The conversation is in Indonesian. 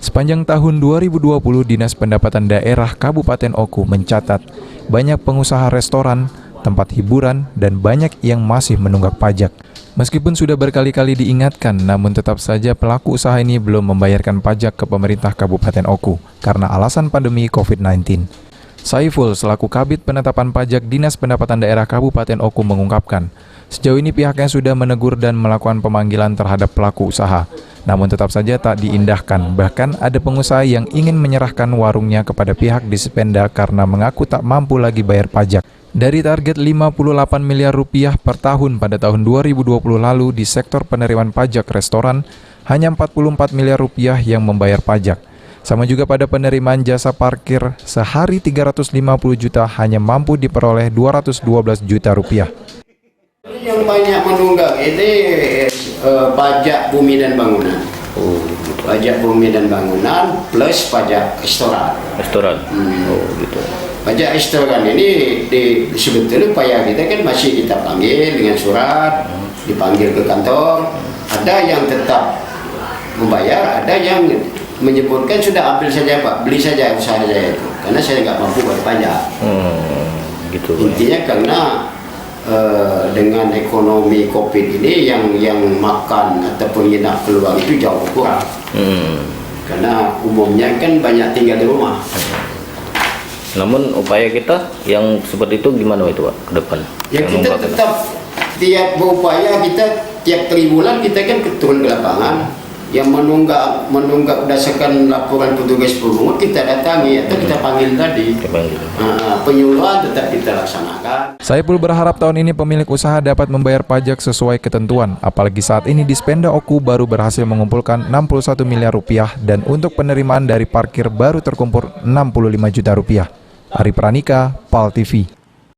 Sepanjang tahun 2020, Dinas Pendapatan Daerah Kabupaten Oku mencatat banyak pengusaha restoran, tempat hiburan, dan banyak yang masih menunggak pajak. Meskipun sudah berkali-kali diingatkan, namun tetap saja pelaku usaha ini belum membayarkan pajak ke pemerintah Kabupaten Oku karena alasan pandemi COVID-19. Saiful selaku Kabid Penetapan Pajak Dinas Pendapatan Daerah Kabupaten Oku mengungkapkan, sejauh ini pihaknya sudah menegur dan melakukan pemanggilan terhadap pelaku usaha. Namun tetap saja tak diindahkan, bahkan ada pengusaha yang ingin menyerahkan warungnya kepada pihak Dispenda karena mengaku tak mampu lagi bayar pajak. Dari target 58 miliar rupiah per tahun pada tahun 2020 lalu di sektor penerimaan pajak restoran, hanya 44 miliar rupiah yang membayar pajak. Sama juga pada penerimaan jasa parkir, sehari 350 juta hanya mampu diperoleh 212 juta rupiah. Yang banyak menunggak ini pajak bumi dan bangunan. Pajak bumi dan bangunan plus pajak restoran. Gitu. Pajak restoran ini sebetulnya upaya kita kan masih kita panggil dengan surat, dipanggil ke kantor. Ada yang tetap membayar, ada yang menyebutkan sudah ambil saja Pak, beli saja usaha saya itu, karena saya nggak mampu bayar pajak. Gitu. Intinya karena dengan ekonomi COVID ini yang makan ataupun nginap keluar itu jauh kurang. Karena umumnya kan banyak tinggal di rumah. Namun upaya kita yang seperti itu gimana itu Pak ke depan? Ya kita tetap tiap berupaya, kita tiap 3 bulan kita kan turun ke lapangan. Yang menunggak berdasarkan laporan petugas pungut kita datangi atau kita panggil tadi. Penyuluhan tetap kita laksanakan. Saiful berharap tahun ini pemilik usaha dapat membayar pajak sesuai ketentuan, apalagi saat ini Dispenda Oku baru berhasil mengumpulkan 61 miliar rupiah dan untuk penerimaan dari parkir baru terkumpul 65 juta rupiah. Ari Pranika, PAL TV.